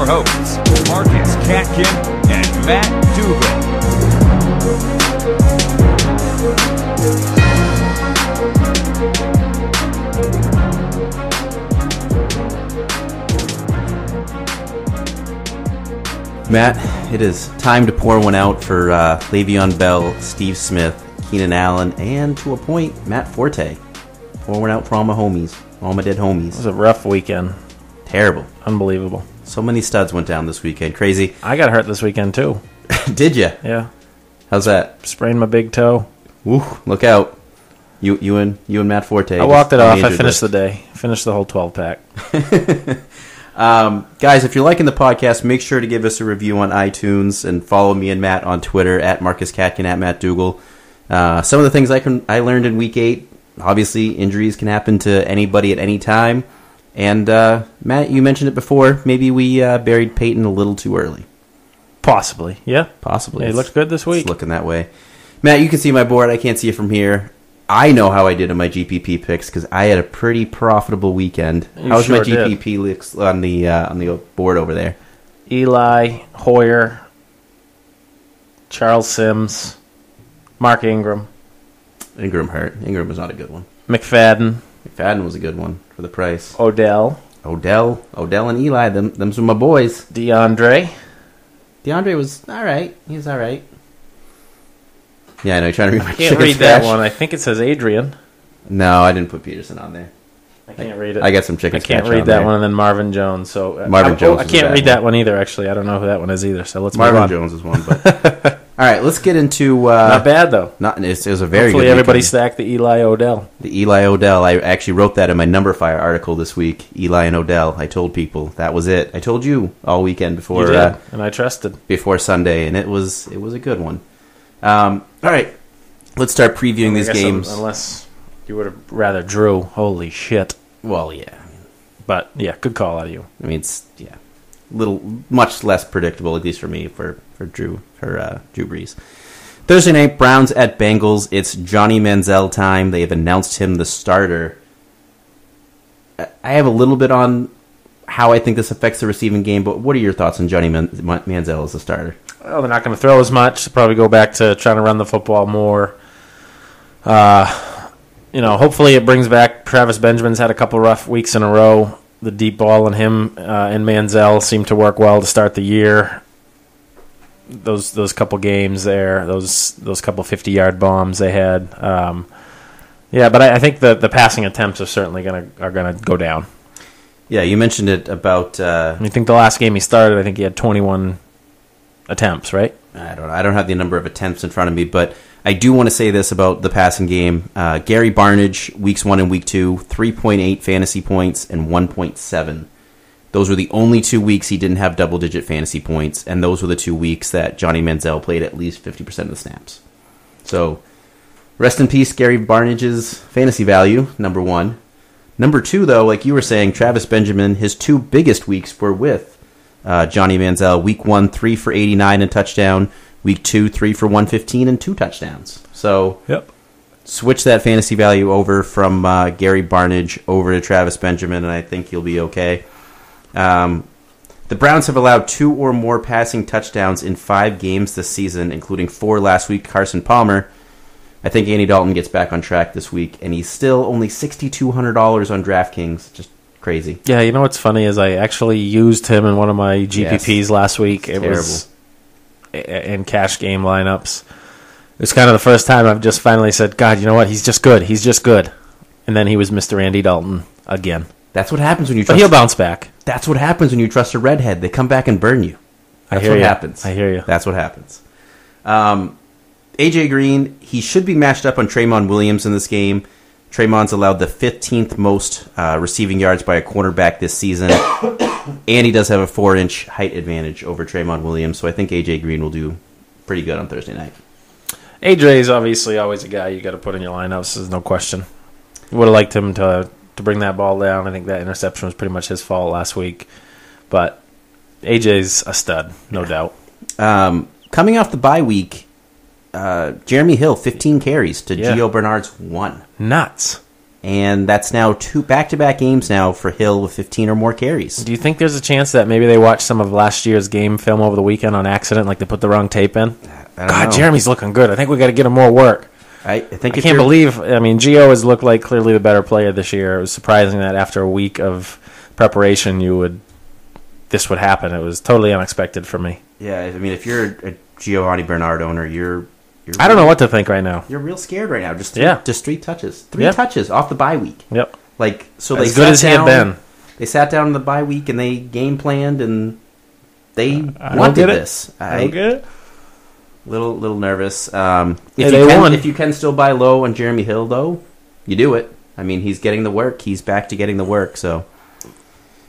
your hosts, Marcus Katkin and Matt Dugal. Matt, it is time to pour one out for Le'Veon Bell, Steve Smith, Keenan Allen, and to a point, Matt Forte. Pour one out for all my homies, all my dead homies. It was a rough weekend. Terrible. Unbelievable. So many studs went down this weekend. Crazy. I got hurt this weekend, too. Did you? Yeah. How's that? Sprained my big toe. Ooh, look out. You and Matt Forte. I walked it off. I finished the day. Finished the whole 12-pack. Guys, if you're liking the podcast, make sure to give us a review on iTunes and follow me and Matt on Twitter at Marcus Katkin, at Matt Dugal. Some of the things I learned in Week 8, obviously injuries can happen to anybody at any time. And Matt, you mentioned it before, maybe we buried Peyton a little too early. Possibly, yeah. Possibly. Yeah, he looked good this week. It's looking that way. Matt, you can see my board. I can't see it from here. I know how I did in my GPP picks because I had a pretty profitable weekend. How's my GPP licks on the board over there? Eli, Hoyer, Charles Sims, Mark Ingram. Ingram hurt. Ingram was not a good one. McFadden. McFadden was a good one for the price. Odell and Eli. Them's my boys. DeAndre was all right. He was all right. Yeah, I know. You're trying to read my Can't read that one. I think it says Adrian. No, I didn't put Peterson on there. I can't read it. I got some chicken. I can't read that one, and then Marvin Jones. So Marvin Jones. I can't read that one either. Actually, I don't know who that one is either. So let's move on. Marvin Jones is one. But all right, let's get into. Not bad though. It was a very. Hopefully good everybody weekend. stacked the Eli Odell. The Eli Odell. I actually wrote that in my Number Fire article this week. Eli and Odell. I told people that was it. I told you all weekend before. You did, and I trusted before Sunday, and it was a good one. All right. Let's start previewing these games. Unless you would have rather Drew. Holy shit. Well, yeah. But, yeah, good call out of you. I mean, it's, much less predictable, at least for me, for Drew Brees. Thursday night, Browns at Bengals. It's Johnny Manziel time. They have announced him the starter. I have a little bit on how I think this affects the receiving game, but what are your thoughts on Johnny Manziel as a starter? Well, they're not going to throw as much. They'll probably go back to trying to run the football more. Hopefully it brings back Travis Benjamin's had a couple rough weeks in a row. The deep ball and him and Manziel seemed to work well to start the year. Those couple games there, those couple 50-yard bombs they had. But I think the passing attempts are certainly gonna go down. Yeah, you mentioned it about. I think the last game he started, I think he had 21 attempts, right? I don't have the number of attempts in front of me, but I do want to say this about the passing game. Gary Barnidge, weeks 1 and week 2, 3.8 fantasy points and 1.7. Those were the only 2 weeks he didn't have double-digit fantasy points, and those were the 2 weeks that Johnny Manziel played at least 50% of the snaps. So, rest in peace, Gary Barnidge's fantasy value, number 1. Number 2, though, like you were saying, Travis Benjamin, his 2 biggest weeks were with Johnny Manziel. Week 1, 3 for 89 and touchdown. Week 2, 3 for 115 and 2 touchdowns. So, switch that fantasy value over from Gary Barnidge over to Travis Benjamin, and I think you'll be okay. The Browns have allowed 2 or more passing touchdowns in 5 games this season, including 4 last week. Carson Palmer. I think Andy Dalton gets back on track this week, and he's still only $6,200 on DraftKings. Just crazy. Yeah, you know what's funny is I actually used him in one of my GPPs last week. It was in cash game lineups. It's kind of the first time I've just finally said, God, you know what? He's just good. He's just good. And then he was Mr. Andy Dalton again. That's what happens when you trust. But he'll bounce back. That's what happens when you trust a redhead. They come back and burn you. That's what happens. I hear you. That's what happens. AJ Green, he should be matched up on Traymon Williams in this game. Traymon's allowed the 15th most receiving yards by a cornerback this season. And he does have a 4-inch height advantage over Traymon Williams, so I think AJ Green will do pretty good on Thursday night. AJ is obviously always a guy you got to put in your lineups. There's no question. Would have liked him to bring that ball down. I think that interception was pretty much his fault last week. But AJ's a stud, no doubt. Coming off the bye week, Jeremy Hill, 15 carries to Gio Bernard's 1. Nuts. and that's now 2 back-to-back games now for Hill with 15 or more carries. Do you think there's a chance that maybe they watched some of last year's game film over the weekend on accident, like they put the wrong tape in? I don't God, know. Jeremy's looking good. I think we got to get him more work. I think I can't believe. I mean, Gio has looked like clearly the better player this year. It was surprising that after a week of preparation, this would happen. It was totally unexpected for me. Yeah, I mean, if you're a Giovanni Bernard owner, you're I don't know what to think right now. You're real scared right now. Just 3 touches. 3 touches off the bye week. Yep. Like, so as they good as he had been. They sat down in the bye week and they game planned and they wanted this. I don't get it. Little nervous. If you can still buy low on Jeremy Hill, though, you do it. I mean, he's getting the work. He's back to getting the work. So,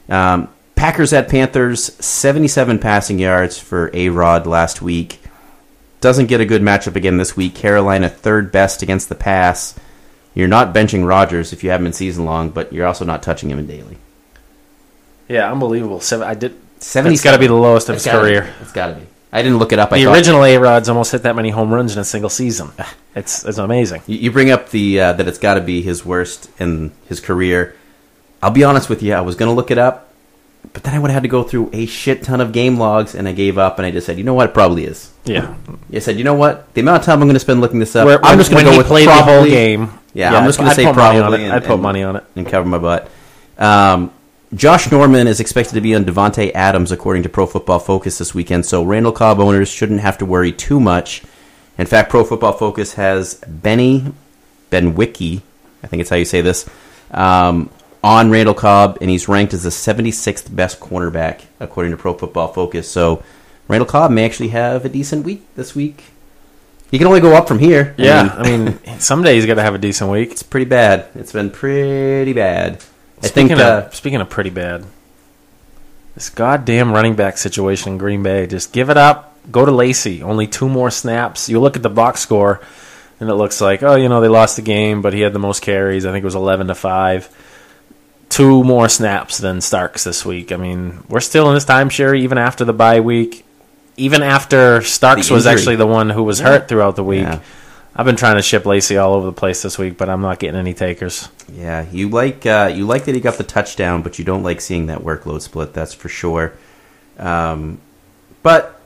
Packers at Panthers, 77 passing yards for A-Rod last week. Doesn't get a good matchup again this week. Carolina third best against the pass. You're not benching Rodgers if you have him in season long, but you're also not touching him in daily. Yeah, unbelievable. 77. It's got to be the lowest of his career. It's got to be. I didn't look it up. The original A-Rod's almost hit that many home runs in a single season. It's amazing. You bring up the that it's got to be his worst in his career. I'll be honest with you. I was going to look it up, but then I would have had to go through a shit ton of game logs, and I gave up, and I just said, you know what? It probably is. Yeah. I said, you know what? The amount of time I'm going to spend looking this up, I'm just going to go with probably, the whole game. Yeah, I'm just going to say probably. I'd put money on it. And cover my butt. Josh Norman is expected to be on Devontae Adams, according to Pro Football Focus this weekend, so Randall Cobb owners shouldn't have to worry too much. In fact, Pro Football Focus has Benwicki, I think it's how you say this, on Randall Cobb, and he's ranked as the 76th best cornerback, according to Pro Football Focus. So Randall Cobb may actually have a decent week this week. He can only go up from here. Yeah, I mean someday he's got to have a decent week. It's pretty bad. It's been pretty bad. Speaking of pretty bad, this goddamn running back situation in Green Bay, just give it up. Go to Lacey. Only 2 more snaps. You look at the box score, and it looks like, they lost the game, but he had the most carries. I think it was 11-5. 2 more snaps than Starks this week. I mean, we're still in this timeshare even after the bye week. Even after Starks was actually the one who was hurt throughout the week. Yeah. I've been trying to ship Lacey all over the place this week, but I'm not getting any takers. Yeah, you like that he got the touchdown, but you don't like seeing that workload split. That's for sure. But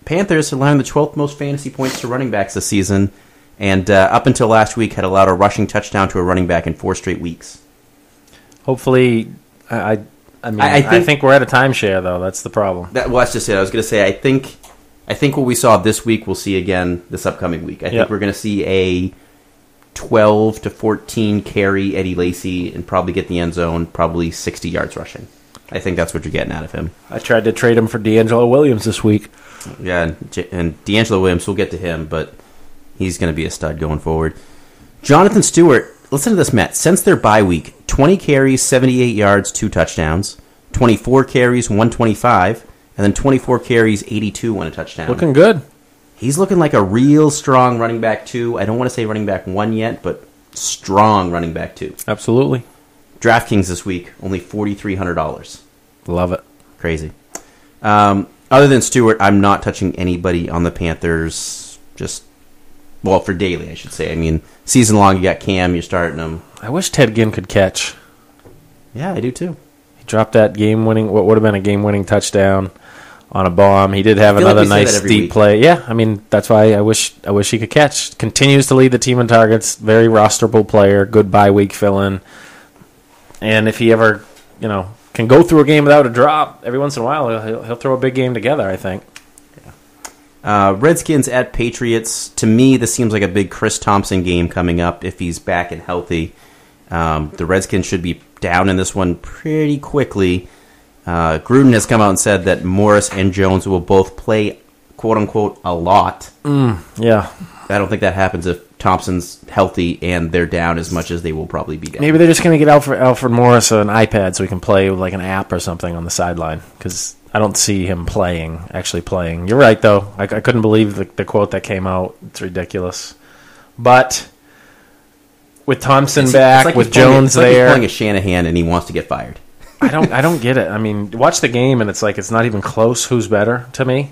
Panthers allowing the 12th most fantasy points to running backs this season, and up until last week had allowed a rushing touchdown to a running back in 4 straight weeks. Hopefully, I think we're at a timeshare though. That's the problem. That's just it. I was going to say I think what we saw this week, we'll see again this upcoming week. I think we're going to see a 12 to 14 carry Eddie Lacy and probably get the end zone, probably 60 yards rushing. I think that's what you're getting out of him. I tried to trade him for D'Angelo Williams this week. Yeah, and D'Angelo Williams, we'll get to him, but he's going to be a stud going forward. Jonathan Stewart, listen to this, Matt. Since their bye week, 20 carries, 78 yards, 2 touchdowns, 24 carries, 125, and then 24 carries, 82 and a touchdown. Looking good. He's looking like a real strong running back 2. I don't want to say running back 1 yet, but strong running back 2. Absolutely. DraftKings this week, only $4,300. Love it. Crazy. Other than Stewart, I'm not touching anybody on the Panthers. For daily, I should say. I mean, season long, you got Cam, you're starting him. I wish Ted Ginn could catch. Yeah, I do too. He dropped that what would have been a game-winning touchdown on a bomb. He did have another nice deep play. Yeah, I mean, that's why I wish he could catch. Continues to lead the team in targets. Very rosterable player. Good bye week fill-in. And if he ever, can go through a game without a drop, every once in a while he'll throw a big game together, I think. Yeah. Redskins at Patriots. To me, this seems like a big Chris Thompson game coming up if he's back and healthy. The Redskins should be down in this one pretty quickly. Gruden has come out and said that Morris and Jones will both play, quote-unquote, a lot. Yeah. I don't think that happens if Thompson's healthy and they're down as much as they will probably be down. Maybe they're just going to get Alfred Morris an iPad so he can play with like an app or something on the sideline, because I don't see him actually playing. You're right, though. I couldn't believe the quote that came out. It's ridiculous. But with Thompson back, with Jones there, he's playing a Shanahan and he wants to get fired. I don't get it. I mean, watch the game and it's like it's not even close. Who's better to me?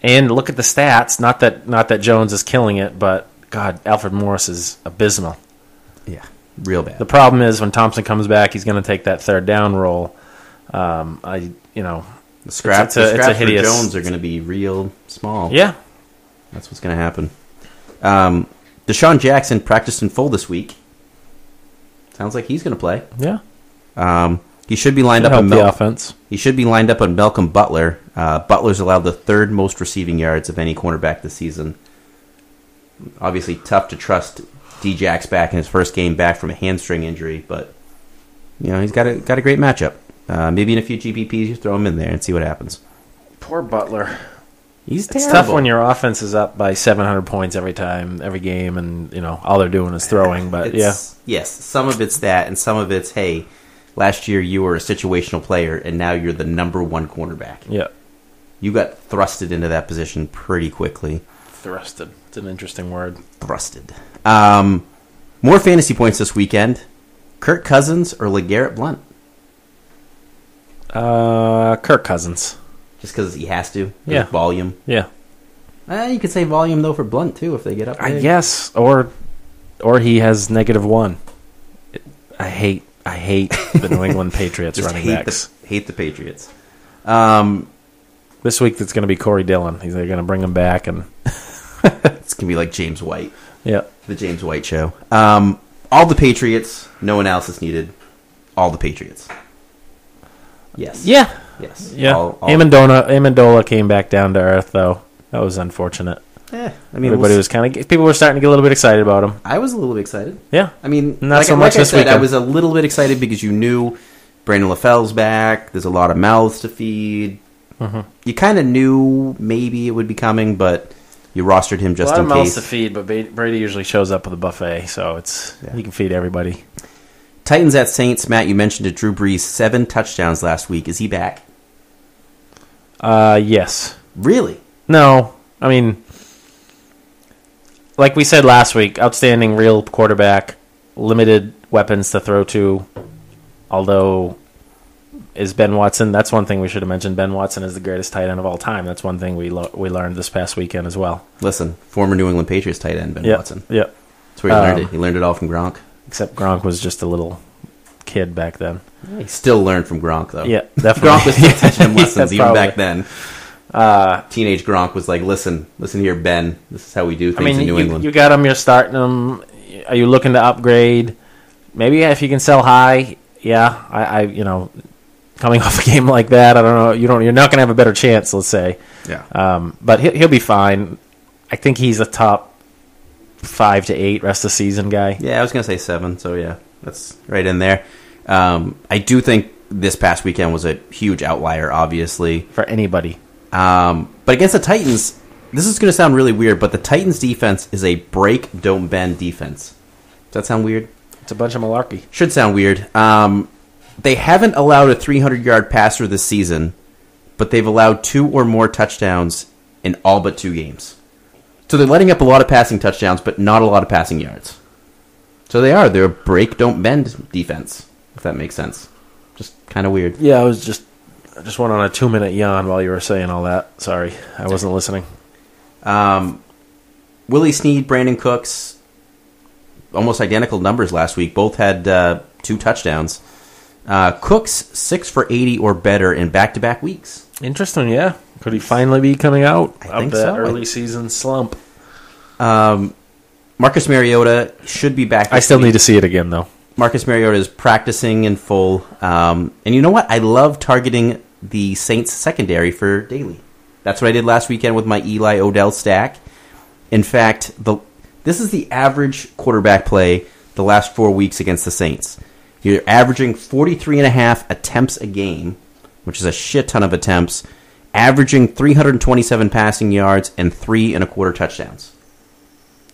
And look at the stats. Not that Jones is killing it, but God, Alfred Morris is abysmal. Yeah, real bad. The problem is when Thompson comes back, he's going to take that third down role. The It's scraps a for hideous- Jones are going to be real small. Yeah. That's what's going to happen. Deshaun Jackson practiced in full this week. Sounds like he's going to play. Yeah. He should be lined up Help on the offense. He should be lined up on Malcolm Butler. Butler's allowed the third most receiving yards of any cornerback this season. Obviously, tough to trust D-Jack's back in his first game back from a hamstring injury, but he's got a great matchup. Maybe in a few GPPs, you throw him in there and see what happens. Poor Butler. He's It's terrible. tough when your offense is up by 700 points every game, and all they're doing is throwing. But Yes, some of it's that, and some of it's, hey, last year you were a situational player, and now you're the number one cornerback. yeah, You got thrusted into that position pretty quickly. thrusted. It's an interesting word. Thrusted. More fantasy points this weekend. Kirk Cousins or LeGarrette Blount? Kirk Cousins. Just because he has to? Yeah. Volume? Yeah, You could say volume, though, for Blount, too, if they get up I big. guess. Or he has -1. I hate the New England Patriots Just running hate backs. hate the Patriots. This week it's going to be Corey Dillon. They're going to bring him back, and It's going to be like James White. yeah, The James White show. All the Patriots. No analysis needed. All the Patriots. Yes. yeah. Yes. Yeah, All, Amendola came back down to earth, though. That was unfortunate. Everybody was people were starting to get a little bit excited about him. I was a little bit excited. Yeah, I mean, Not like, so much like I this said, I weekend. was a little bit excited because you knew Brandon LaFell's back. There's a lot of mouths to feed. Mm-hmm. You kind of knew maybe it would be coming, but you rostered him just a lot in of mouths case. to feed, but Brady usually shows up with a buffet, so he can feed everybody. Titans at Saints. Matt, you mentioned it. Drew Brees 7 touchdowns last week. Is he back? Yes. Really? No, I mean, like we said last week, outstanding real quarterback, limited weapons to throw to. Although, is Ben Watson? That's one thing we should have mentioned. Ben Watson is the greatest tight end of all time. That's one thing we learned this past weekend as well. Listen, former New England Patriots tight end Ben Watson. Yeah. That's where he learned it. He learned it all from Gronk. Except Gronk was just a little kid back then. He still learned from Gronk, though. Yeah, definitely. Gronk was still teaching him lessons even probably. back then. Teenage Gronk was like, listen here, Ben. This is how we do things in New England. You got him. You're starting him. Are you looking to upgrade? Maybe if you can sell high. Yeah, I coming off a game like that, I don't know. You're not going to have a better chance. Let's say. Yeah. But he'll be fine. I think he's a top 5 to 8 rest of the season guy. Yeah, I was going to say 7, so yeah, that's right in there. I do think this past weekend was a huge outlier, obviously. For anybody. But against the Titans, this is going to sound really weird, but the Titans' defense is a break, don't bend defense. Does that sound weird? It's a bunch of malarkey. Should sound weird. They haven't allowed a 300-yard passer this season, but they've allowed 2 or more touchdowns in all but 2 games. So they're letting up a lot of passing touchdowns, but not a lot of passing yards. So they're a break, don't bend defense, if that makes sense. Just kind of weird. Yeah, I just went on a 2-minute yawn while you were saying all that. Sorry, I wasn't listening. Willie Snead, Brandon Cooks, almost identical numbers last week. Both had 2 touchdowns. Cooks 6 for 80 or better in back-to-back weeks. Interesting, yeah. Could he finally be coming out I of think that so. early season slump? Marcus Mariota should be back. I still need to see it again, though. Marcus Mariota is practicing in full. And you know what? I love targeting the Saints secondary for daily. That's what I did last weekend with my Eli Odell stack. In fact, this is the average quarterback play the last 4 weeks against the Saints. You're averaging 43.5 attempts a game, which is a shit ton of attempts, averaging 327 passing yards and 3.25 touchdowns.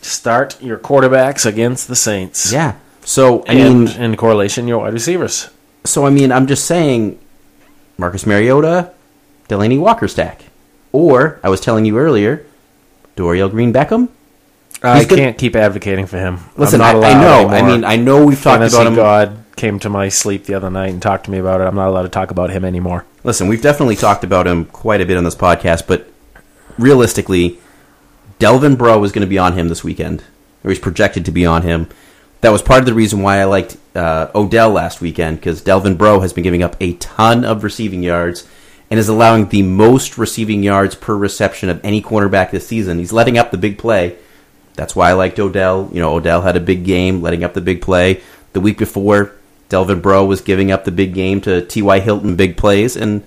Start your quarterbacks against the Saints. Yeah. So, in correlation, your wide receivers. So, I'm just saying, Marcus Mariota, Delaney Walker stack. Or, I was telling you earlier, Dorial Green-Beckham. I can't keep advocating for him. Listen, I'm not I know. allowed I know we've talked Fantasy about him. God came to my sleep the other night and talked to me about it. I'm not allowed to talk about him anymore. Listen, we've definitely talked about him quite a bit on this podcast, but realistically, Delvin Breaux is going to be on him this weekend. or he's projected to be on him. That was part of the reason why I liked Odell last weekend, because Delvin Breaux has been giving up a ton of receiving yards and is allowing the most receiving yards per reception of any cornerback this season. He's letting up the big play. That's why I liked Odell. Odell had a big game, letting up the big play. The week before, Delvin Breaux was giving up the big game to T.Y. Hilton, big plays, and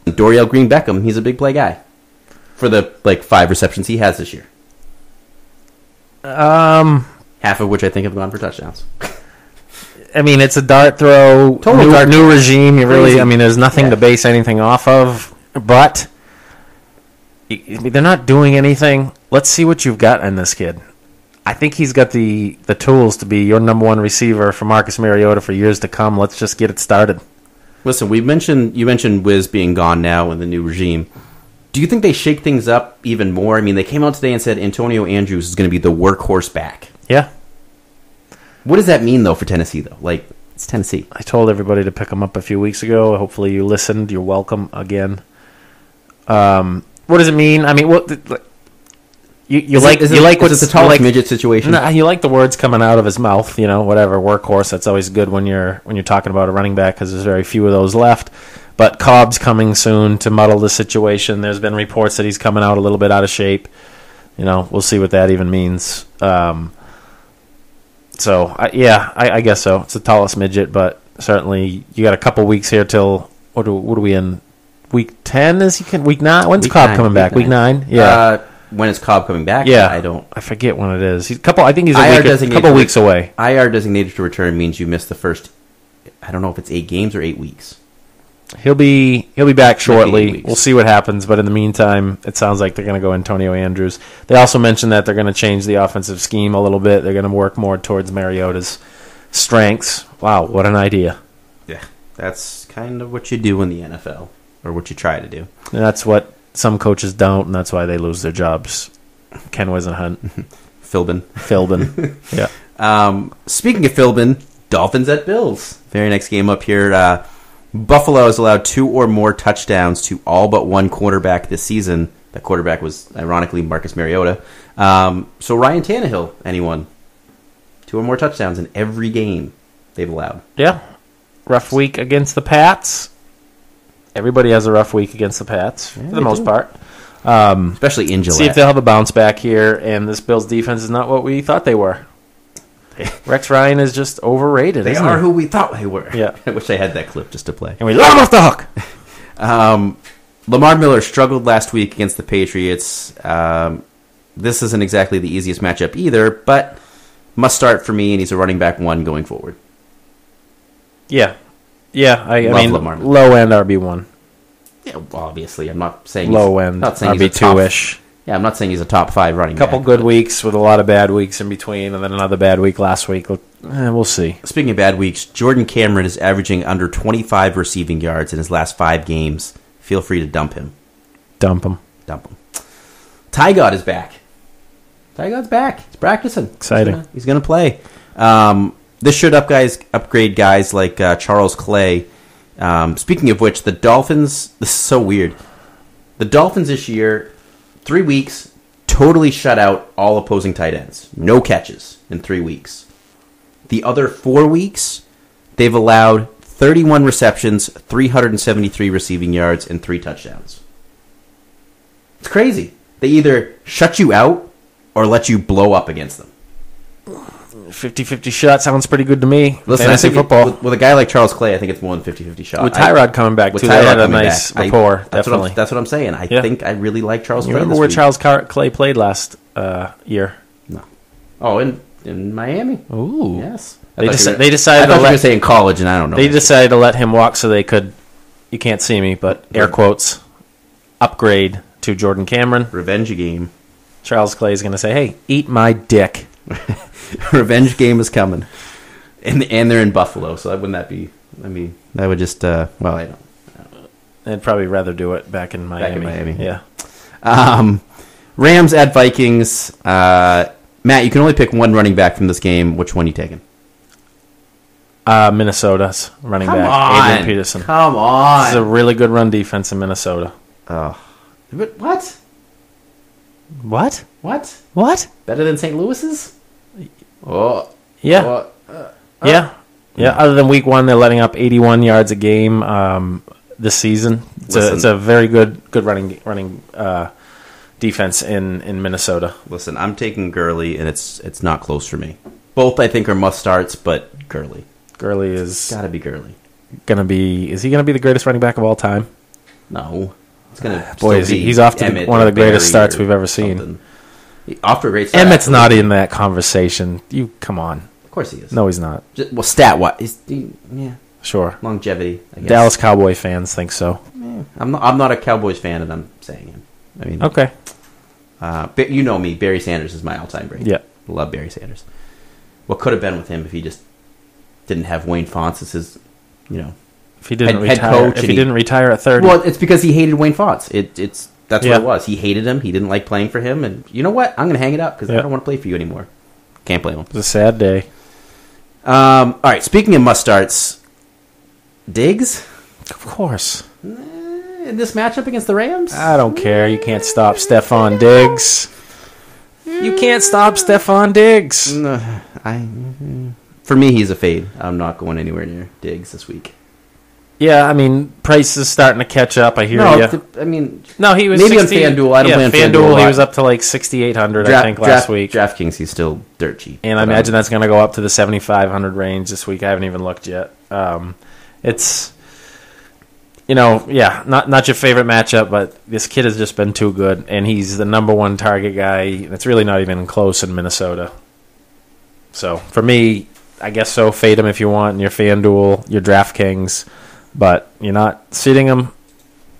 Dorial Green-Beckham, he's a big play guy for the 5 receptions he has this year. Half of which I think have gone for touchdowns. I mean, it's a dart throw. New regime. You really, there's nothing to base anything off of. But they're not doing anything. Let's see what you've got in this kid. I think he's got the tools to be your number one receiver for Marcus Mariota for years to come. Let's just get it started. Listen, you mentioned Wiz being gone now in the new regime. Do you think they shake things up even more? I mean, they came out today and said Antonio Andrews is going to be the workhorse back. Yeah. What does that mean, though, for Tennessee, though? It's Tennessee. I told everybody to pick him up a few weeks ago. Hopefully you listened. You're welcome again. What does it mean? I mean, what... It's a tall midget situation. Nah, you like the words coming out of his mouth, whatever, workhorse. That's always good when you're talking about a running back because there's very few of those left. But Cobb's coming soon to muddle the situation. There's been reports that he's coming out a little bit out of shape. We'll see what that even means. I guess so. It's the tallest midget, but certainly you got a couple weeks here till what are we in? Week 10 week 9? When's Cobb coming back? Week 9? Yeah. When is Cobb coming back? Yeah, I forget when it is. I think he's a couple weeks away. IR designated to return means you missed the first. I don't know if it's 8 games or 8 weeks. He'll be back shortly. We'll see what happens, but in the meantime, it sounds like they're going to go Antonio Andrews. They also mentioned that they're going to change the offensive scheme a little bit. They're going to work more towards Mariota's strengths. Wow, what an idea! Yeah, that's kind of what you do in the NFL, or what you try to do. And that's what some coaches don't, and that's why they lose their jobs. Ken Wisenhunt. Philbin. Yeah. Speaking of Philbin, Dolphins at Bills. Very next game up here. Buffalo has allowed 2 or more touchdowns to all but one quarterback this season. That quarterback was, ironically, Marcus Mariota. So Ryan Tannehill, anyone? 2 or more touchdowns in every game they've allowed. Yeah. Rough week against the Pats. Everybody has a rough week against the Pats, for the most part. Especially in Gillette. See if they'll have a bounce back here, and this Bills defense is not what we thought they were. Rex Ryan is just overrated. They are who we thought they were. Yeah. I wish I had that clip just to play. And we let him off the hook. Lamar Miller struggled last week against the Patriots. This isn't exactly the easiest matchup either, but must start for me, and he's a running back 1 going forward. Yeah. Yeah, I mean, Lamar Miller. low end RB1. Yeah, well, obviously. I'm not saying low end RB2-ish. Yeah, I'm not saying he's a top 5 running back. Couple good weeks with a lot of bad weeks in between, and then another bad week last week. We'll see. Speaking of bad weeks, Jordan Cameron is averaging under 25 receiving yards in his last 5 games. Feel free to dump him. Dump him. Ty God is back. Ty God's back. He's practicing. Exciting. He's gonna play. This should upgrade guys like Charles Clay. Speaking of which, the Dolphins... This is so weird. The Dolphins this year, 3 weeks, totally shut out all opposing tight ends. No catches in 3 weeks. The other 4 weeks, they've allowed 31 receptions, 373 receiving yards, and 3 touchdowns. It's crazy. They either shut you out or let you blow up against them. 50-50 shot sounds pretty good to me. Listen, Fantasy football. With a guy like Charles Clay, I think it's more than 50-50 shot. With Tyrod coming back, too, they had a nice rapport, definitely. That's what I'm saying. I think I really like Charles Clay. Remember where Charles Clay played last year? No. Oh, in Miami? Ooh. Yes. They decided I thought you were going to say in college, and I don't know. They decided to let him walk so they could, you can't see me, but air quotes, upgrade to Jordan Cameron. Revenge game. Charles Clay is going to say, hey, eat my dick. Revenge game is coming. And they're in Buffalo, so wouldn't that be... I mean, that would just... I don't... I'd probably rather do it back in Miami. Yeah. Rams at Vikings. Matt, you can only pick one running back from this game. Which one are you taking? Minnesota's running back, Adrian Peterson. Come on. This is a really good run defense in Minnesota. Oh. What? What? What? What? Better than St. Louis's? Yeah. Other than week 1, they're letting up 81 yards a game this season. It's a very good running defense in Minnesota. Listen, I'm taking Gurley, and it's not close for me. Both, I think, are must starts, but Gurley. Gurley is gotta be Gurley. Is he gonna be the greatest running back of all time? No, it's gonna. Boy, he's off to one of the greatest starts we've ever seen. Off to a great start. Emmett's not in that conversation. You come on. Of course he is. No, he's not. Stat wise, yeah, sure. Longevity. I guess. Dallas Cowboy fans think so. Yeah. I'm not a Cowboys fan, and I'm saying him. I mean, okay. But you know me. Barry Sanders is my all-time great. Yeah, love Barry Sanders. What could have been with him if he just didn't have Wayne Fontes as his, if he didn't head retire, coach. If he didn't retire at 30. Well, it's because he hated Wayne Fontes. That's what it was. He hated him. He didn't like playing for him. And you know what? I'm going to hang it up because I don't want to play for you anymore. Can't blame him. It was a sad day. All right. Speaking of must starts, Diggs. Of course. In this matchup against the Rams, I don't care. You can't stop Stephon Diggs. You can't stop Stephon Diggs. For me, he's a fade. I'm not going anywhere near Diggs this week. Yeah, I mean, Price is starting to catch up. I hear you. No, he was maybe 60, on FanDuel. I don't play on FanDuel. He was up to like 6,800, I think, last week. DraftKings, he's still dirt cheap. And I imagine that's going to go up to the 7,500 range this week. I haven't even looked yet. It's, not your favorite matchup, but this kid has just been too good, and he's the number one target guy. It's really not even close in Minnesota. So for me, I guess so. Fade him if you want in your FanDuel, your DraftKings. But you're not sitting him.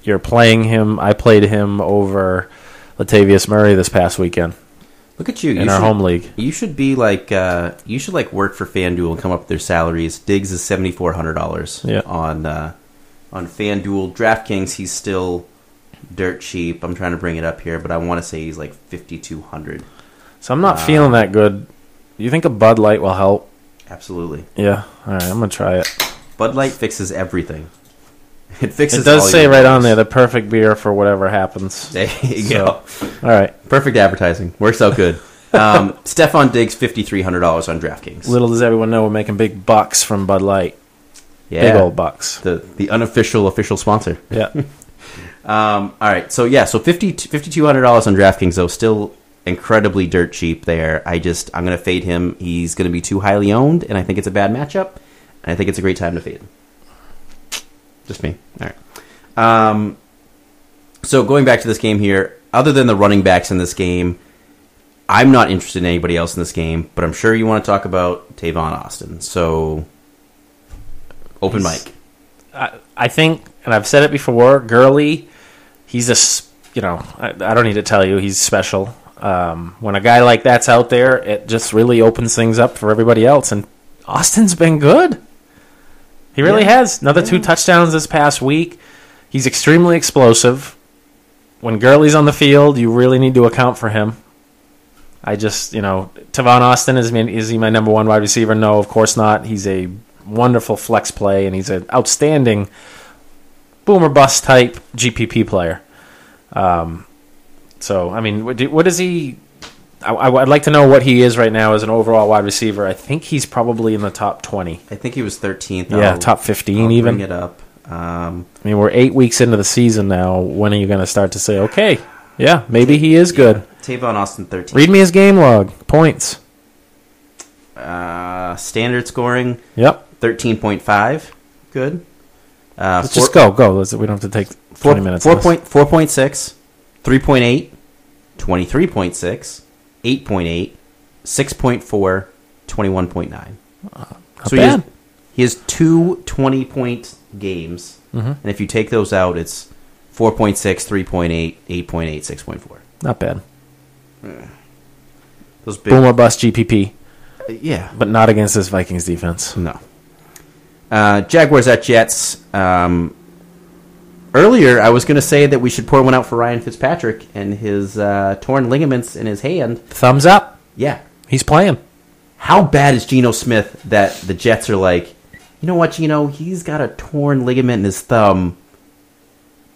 You're playing him. I played him over Latavius Murray this past weekend. Look at you in our home league. You should be like work for FanDuel and come up with their salaries. Diggs is $7,400 on FanDuel. DraftKings, he's still dirt cheap. I'm trying to bring it up here, but I want to say he's like $5,200. So I'm not feeling that good. You think a Bud Light will help? Absolutely. Yeah. All right, I'm gonna try it. Bud Light fixes everything. It does say right on there the perfect beer for whatever happens. There you go. All right. Perfect advertising. Works out good. Stephon Diggs, $5,300 on DraftKings. Little does everyone know we're making big bucks from Bud Light. Yeah. Big old bucks. The unofficial official sponsor. Yeah. All right. So $5,200 on DraftKings, though, still incredibly dirt cheap there. I'm going to fade him. He's going to be too highly owned, and I think it's a bad matchup. And I think it's a great time to fade him. Just me. All right. So going back to this game here, other than the running backs in this game, I'm not interested in anybody else in this game, but I'm sure you want to talk about Tavon Austin. So, open mic. I think, and I've said it before, Gurley, he's I don't need to tell you, he's special. When a guy like that's out there, it just really opens things up for everybody else. And Austin's been good. He really has. Another 2 touchdowns this past week. He's extremely explosive. When Gurley's on the field, you really need to account for him. Tavon Austin, is he my number one wide receiver? No, of course not. He's a wonderful flex play, and he's an outstanding boomer bust type GPP player. What is he? I'd like to know what he is right now as an overall wide receiver. I think he's probably in the top 20. I think he was 13th. Yeah, top 15 even. Bring it up. We're 8 weeks into the season now. When are you going to start to say, okay, yeah, maybe he is good? Tavon Austin, 13th. Read me his game log. Points. Standard scoring. Yep. 13.5. Good. Let's just go. We don't have to take 20 minutes. 4.6, 3.8, 23.6, 8.8, 6.4, 21.9. So bad. He has 2 20-point games, and if you take those out, it's 4.6, 3.8, 8.8, 6.4. Not bad. Those big, Boom or bust GPP. Yeah. But not against this Vikings defense. No. Jaguars at Jets. Earlier, I was going to say that we should pour one out for Ryan Fitzpatrick and his torn ligaments in his hand. Thumbs up. Yeah. He's playing. How bad is Geno Smith that the Jets are like, you know what, Geno? He's got a torn ligament in his thumb.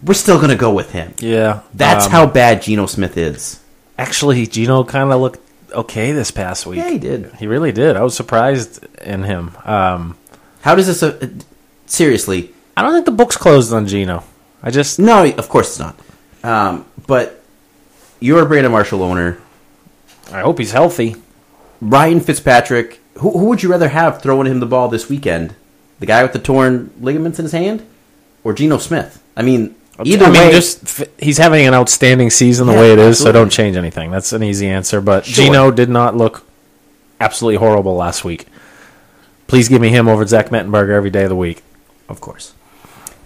We're still going to go with him. Yeah. That's how bad Geno Smith is. Actually, Geno kind of looked okay this past week. Yeah, he did. He really did. I was surprised in him. How does this... seriously... I don't think the book's closed on Gino. No, of course it's not. But you're a Brandon Marshall owner. I hope he's healthy. Ryan Fitzpatrick, who would you rather have throwing him the ball this weekend? The guy with the torn ligaments in his hand? Or Geno Smith? I mean, either way... he's having an outstanding season the way it is, so don't change anything. That's an easy answer. But sure. Geno did not look absolutely horrible last week. Please give me him over Zach Mettenberger every day of the week. Of course.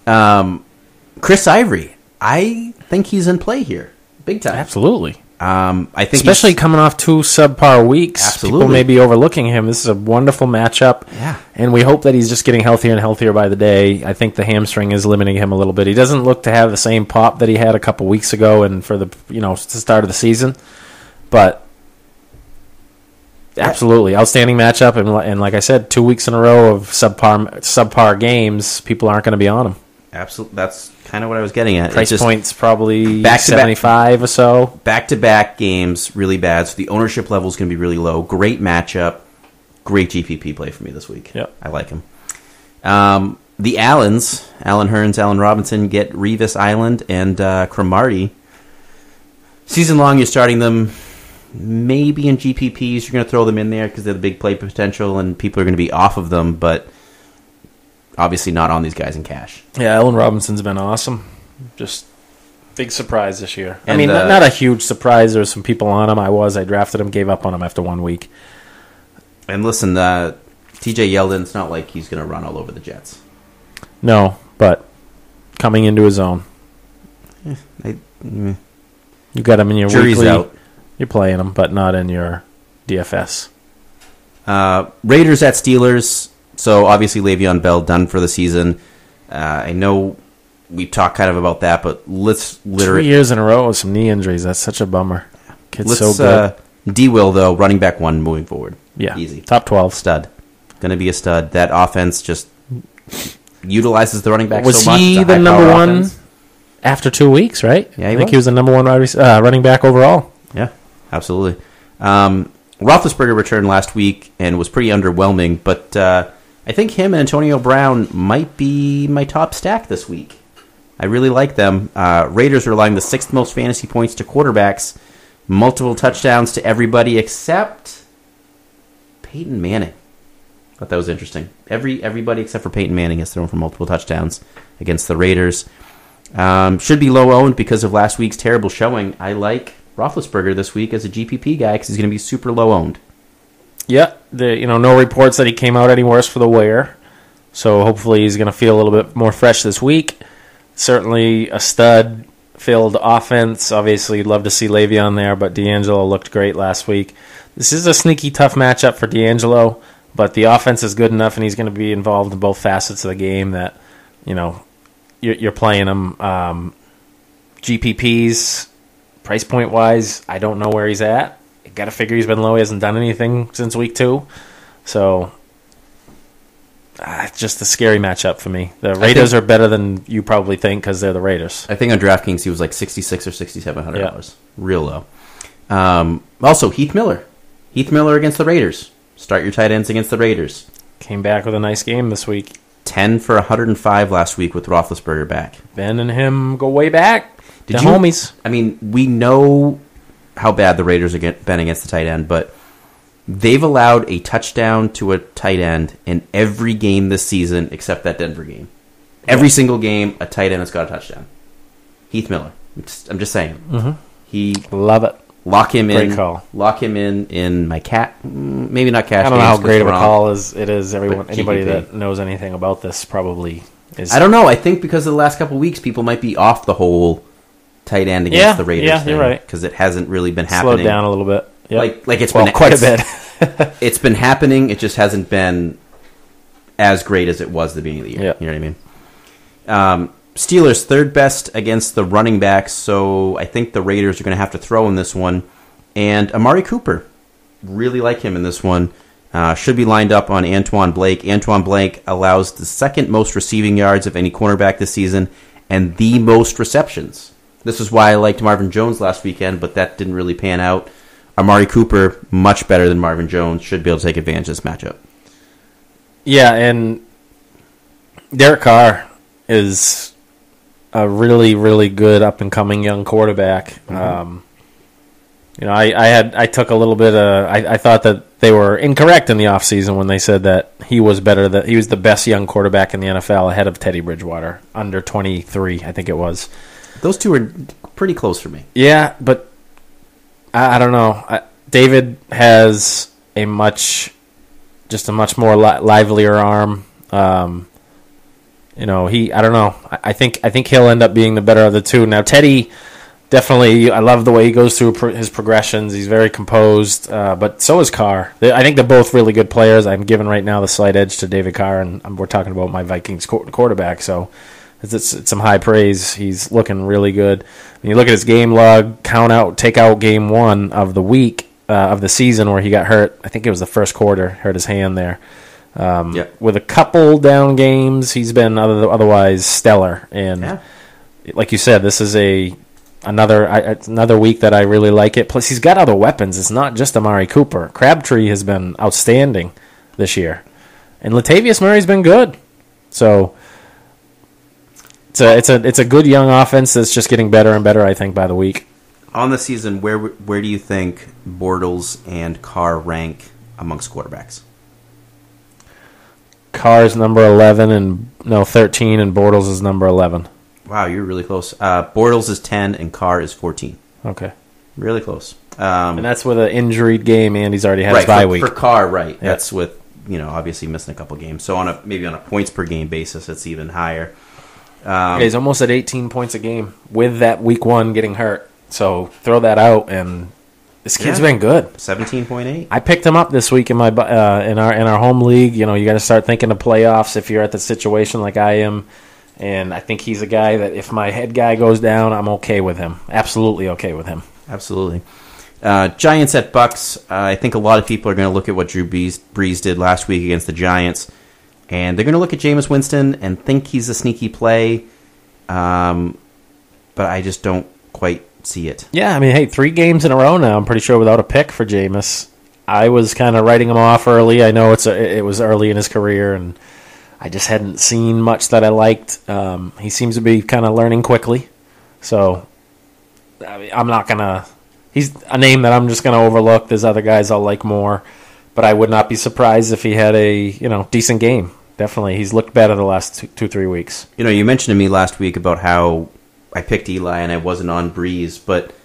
Chris Ivory, I think he's in play here, big time. Absolutely. I think, especially coming off 2 subpar weeks, absolutely. People may be overlooking him. This is a wonderful matchup, and we hope that he's just getting healthier and healthier by the day. I think the hamstring is limiting him a little bit. He doesn't look to have the same pop that he had a couple weeks ago and for the start of the season, but absolutely outstanding matchup. And like I said, 2 weeks in a row of subpar games, people aren't going to be on him. Absolutely, that's kind of what I was getting at. Price points probably 75 or so. Back-to-back games, really bad. So the ownership level is going to be really low. Great matchup. Great GPP play for me this week. Yep. I like him. The Allens, Alan Hearns, Allen Robinson, get Revis Island and Cromartie. Season long, you're starting them maybe in GPPs. You're going to throw them in there because they're the big play potential and people are going to be off of them, but obviously not on these guys in cash. Yeah, Allen Robinson's been awesome. Just big surprise this year. And, I mean, not a huge surprise. There were some people on him. I drafted him, gave up on him after 1 week. And listen, TJ Yeldon, it's not like he's going to run all over the Jets. No, but coming into his own. You got him in your jury's weekly. Out. You're playing him, but not in your DFS. Raiders at Steelers. So, obviously, Le'Veon Bell done for the season. I know we talked kind of about that, but let's 3 years in a row with some knee injuries. That's such a bummer. Kid's so good. D-Will, though, running back 1 moving forward. Yeah. Easy. Top 12. Stud. Going to be a stud. That offense just utilizes the running back so much. Was he the number 1 after 2 weeks, right? Yeah, I think he was the number 1 running back overall. Yeah, absolutely. Roethlisberger returned last week and was pretty underwhelming, but I think him and Antonio Brown might be my top stack this week. I really like them. Raiders are allowing the 6th most fantasy points to quarterbacks, multiple touchdowns to everybody except Peyton Manning. I thought that was interesting. Everybody except for Peyton Manning has thrown for multiple touchdowns against the Raiders. Should be low owned because of last week's terrible showing. I like Roethlisberger this week as a GPP guy because he's going to be super low owned. Yeah, no reports that he came out any worse for the wear. So hopefully he's going to feel a little bit more fresh this week. Certainly a stud-filled offense. Obviously, you'd love to see Le'Veon there, but D'Angelo looked great last week. This is a sneaky tough matchup for D'Angelo, but the offense is good enough, and he's going to be involved in both facets of the game that, you're playing him. GPPs, price point-wise, I don't know where he's at. Got to figure he's been low. He hasn't done anything since week 2. So, it's just a scary matchup for me. The Raiders are better than you probably think because they're the Raiders. I think on DraftKings he was like $6,600 or $6,700. Yeah. Real low. Also, Heath Miller. Heath Miller against the Raiders. Start your tight ends against the Raiders. Came back with a nice game this week. 10 for 105 last week with Roethlisberger back. Ben and him go way back. They're homies. I mean, we know how bad the Raiders have been against the tight end, but they've allowed a touchdown to a tight end in every game this season except that Denver game. Every single game, a tight end has got a touchdown. Heath Miller. I'm just saying. Mm-hmm. Love it. Lock him in. Great call. Lock him in my maybe not cash. I don't know how great of a call it is. Anybody that knows anything about this probably is. I don't know. I think because of the last couple of weeks, people might be off the whole tight end against the Raiders. Yeah, you're right. Because it hasn't really been happening. Slowed down a little bit. Yep. Like it's been quite a bit. It's been happening. It just hasn't been as great as it was at the beginning of the year. Yeah. You know what I mean? Steelers third best against the running backs, so I think the Raiders are going to have to throw in this one. And Amari Cooper, really like him in this one. Should be lined up on Antoine Blake. Antoine Blake allows the 2nd most receiving yards of any cornerback this season and the most receptions. This is why I liked Marvin Jones last weekend, but that didn't really pan out. Amari Cooper, much better than Marvin Jones, should be able to take advantage of this matchup. Yeah, and Derek Carr is a really, really good up-and-coming young quarterback. I took a little bit I thought that they were incorrect in the offseason when they said that he was the best young quarterback in the NFL ahead of Teddy Bridgewater, under 23, I think it was. Those two are pretty close for me. Yeah, but I don't know. David has a much more livelier arm. I don't know. I think he'll end up being the better of the two. Now, Teddy, definitely, I love the way he goes through his progressions. He's very composed, but so is Carr. I think they're both really good players. I'm giving right now the slight edge to David Carr, and we're talking about my Vikings quarterback, so it's some high praise. He's looking really good. When you look at his game log, take out game 1 of the week, of the season where he got hurt. I think it was the first quarter, hurt his hand there. With a couple down games, he's been otherwise stellar. And like you said, this is another week that I really like it. Plus, he's got other weapons. It's not just Amari Cooper. Crabtree has been outstanding this year, and Latavius Murray's been good. So it's a good young offense that's just getting better and better, I think, by the week. On the season, where do you think Bortles and Carr rank amongst quarterbacks? Carr's number 13, and Bortles is number 11. Wow, you're really close. Bortles is 10, and Carr is 14. Okay. Really close. And that's with an injured game, and he's already had his bye week. For Carr, right. Yep. That's with, obviously missing a couple games. So maybe on a points per game basis, it's even higher. He's almost at 18 points a game with that week 1 getting hurt. So throw that out, and this kid's been good. 17.8. I picked him up this week in our home league. You got to start thinking of playoffs if you're at the situation like I am. And I think he's a guy that if my head guy goes down, I'm okay with him. Absolutely okay with him. Absolutely. Giants at Bucks. I think a lot of people are going to look at what Drew Brees did last week against the Giants, and they're going to look at Jameis Winston and think he's a sneaky play. But I just don't quite see it. Yeah, I mean, hey, 3 games in a row now, I'm pretty sure, without a pick for Jameis. I was kind of writing him off early. I know it was early in his career, and I just hadn't seen much that I liked. He seems to be kind of learning quickly. So I'm not going to... He's a name that I'm just going to overlook. There's other guys I'll like more. But I would not be surprised if he had a decent game. Definitely. He's looked better the last 2-3 weeks. You mentioned to me last week about how I picked Eli and I wasn't on Breeze, but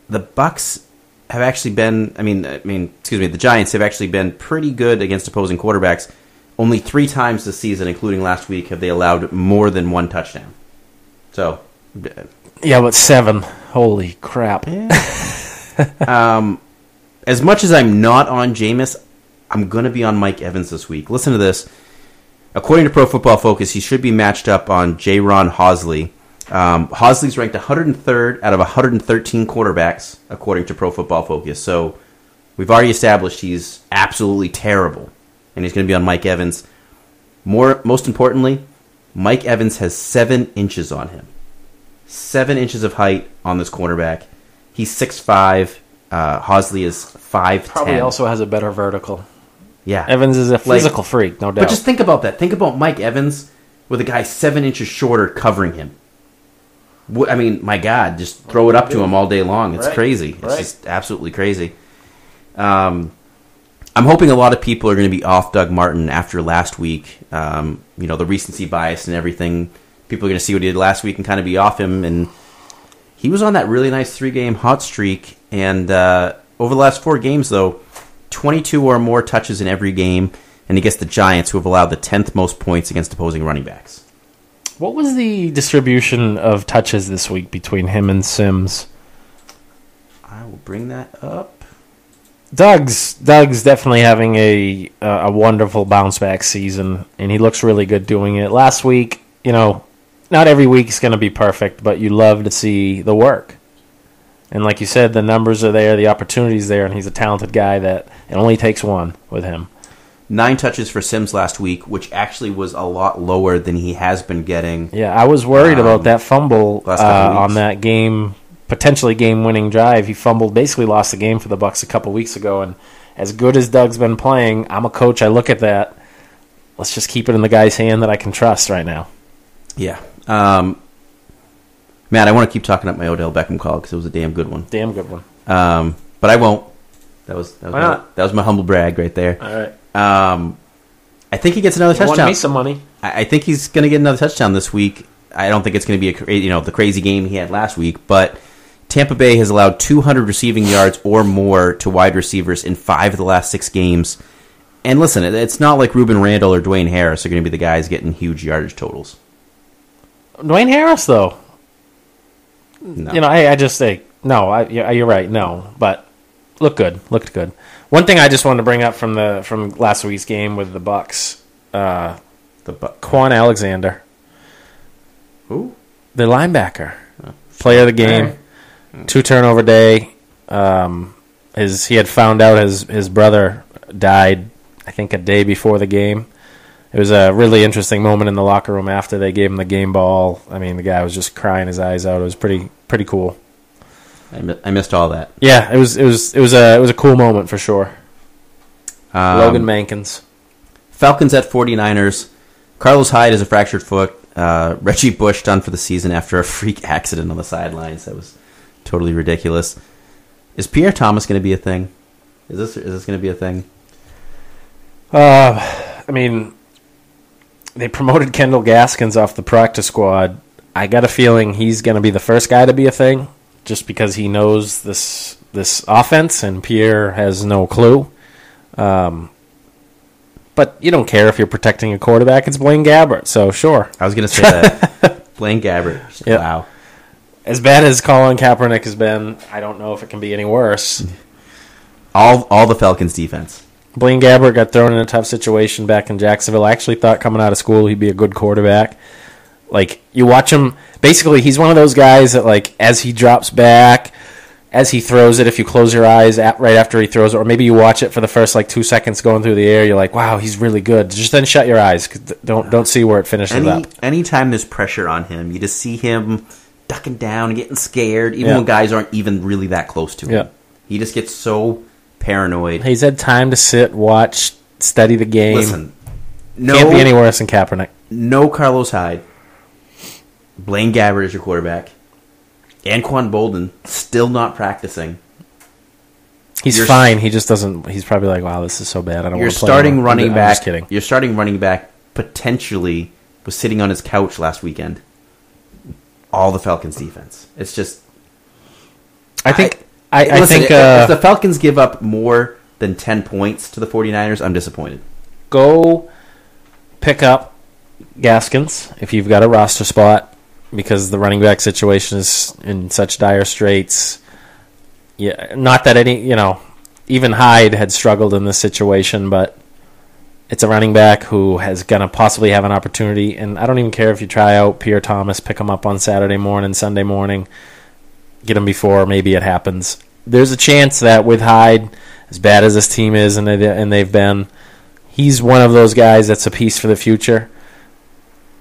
the Bucks have actually been... the Giants have actually been pretty good against opposing quarterbacks. Only 3 times this season, including last week, have they allowed more than 1 touchdown. So, yeah, but 7. Holy crap! Yeah. As much as I'm not on Jameis, I'm going to be on Mike Evans this week. Listen to this. According to Pro Football Focus, he should be matched up on Jaron Hosley. Hosley's ranked 103rd out of 113 quarterbacks, according to Pro Football Focus. So, we've already established he's absolutely terrible. And he's going to be on Mike Evans. Most importantly, Mike Evans has 7 inches on him. 7 inches of height on this cornerback. He's 6'5". Hosley is 5'10". Probably also has a better vertical. Yeah. Evans is a physical freak, no doubt. But just think about that. Think about Mike Evans with a guy 7 inches shorter covering him. I mean, my God, just throw it up to him all day long. It's crazy. It's just absolutely crazy. I'm hoping a lot of people are going to be off Doug Martin after last week. The recency bias and everything. People are going to see what he did last week and kind of be off him. And he was on that really nice 3-game hot streak. And over the last 4 games, though, 22 or more touches in every game. And he gets the Giants, who have allowed the 10th most points against opposing running backs. What was the distribution of touches this week between him and Sims? I will bring that up. Doug's definitely having a wonderful bounce back season, and he looks really good doing it. Last week, not every week is going to be perfect, but you love to see the work. And like you said, the numbers are there, the opportunity's there, and he's a talented guy that it only takes 1 with him. 9 touches for Sims last week, which actually was a lot lower than he has been getting. Yeah, I was worried about that fumble on that game potentially game-winning drive. He basically lost the game for the Bucks a couple weeks ago. And as good as Doug's been playing, I'm a coach. I look at that. Let's just keep it in the guy's hand that I can trust right now. Yeah. Matt, I want to keep talking up my Odell Beckham call because it was a damn good one. Damn good one. But I won't. That was my humble brag right there. All right. I think he gets another touchdown. Won me some money. I think he's going to get another touchdown this week. I don't think it's going to be the crazy game he had last week, but Tampa Bay has allowed 200 receiving yards or more to wide receivers in 5 of the last 6 games. And listen, it's not like Reuben Randall or Dwayne Harris are going to be the guys getting huge yardage totals. Dwayne Harris, though. No. I just say, no, you're right, no. But looked good. One thing I just wanted to bring up from last week's game with the Bucks, Quan Alexander. Who? The linebacker. Player of the game. 2 turnover day. He had found out his brother died, I think, a day before the game. It was a really interesting moment in the locker room after they gave him the game ball. I mean, the guy was just crying his eyes out. It was pretty cool. I missed all that. Yeah, it was a cool moment for sure. Logan Mankins. Falcons at 49ers. Carlos Hyde has a fractured foot. Reggie Bush done for the season after a freak accident on the sidelines. That was totally ridiculous. Is Pierre Thomas going to be a thing? Is this going to be a thing? I mean, they promoted Kendall Gaskins off the practice squad. I got a feeling he's going to be the first guy to be a thing, just because he knows this offense, and Pierre has no clue. But you don't care if you're protecting a quarterback. It's Blaine Gabbert, so sure. I was going to say that. Blaine Gabbert. Yep. Wow. As bad as Colin Kaepernick has been, I don't know if it can be any worse. All the Falcons' defense. Blaine Gabbert got thrown in a tough situation back in Jacksonville. I actually thought coming out of school he'd be a good quarterback. Like, you watch him, basically he's one of those guys that, like, as he drops back, as he throws it, if you close your eyes right after he throws it, or maybe you watch it for the first, 2 seconds going through the air, you're like, wow, he's really good. Just then shut your eyes. Don't see where it finishes up. Anytime there's pressure on him, you just see him ducking down and getting scared, even when guys aren't even really that close to him. Yeah. He just gets so paranoid. He's had time to sit, watch, study the game. Listen, can't be any worse than Kaepernick. No Carlos Hyde. Blaine Gabbert is your quarterback. Anquan Bolden still not practicing. He's fine. He just doesn't. He's probably like, wow, this is so bad. I don't want to play. Starting running back. I'm just kidding. Your starting running back potentially was sitting on his couch last weekend. All the Falcons defense. It's just. I think if the Falcons give up more than 10 points to the 49ers, I'm disappointed. Go pick up Gaskins if you've got a roster spot, because the running back situation is in such dire straits. Yeah, not that even Hyde had struggled in this situation, but it's a running back who is going to possibly have an opportunity. And I don't even care if you try out Pierre Thomas, pick him up on Saturday morning, Sunday morning, get him before maybe it happens. There's a chance that with Hyde, as bad as this team is and they've been, he's one of those guys that's a piece for the future.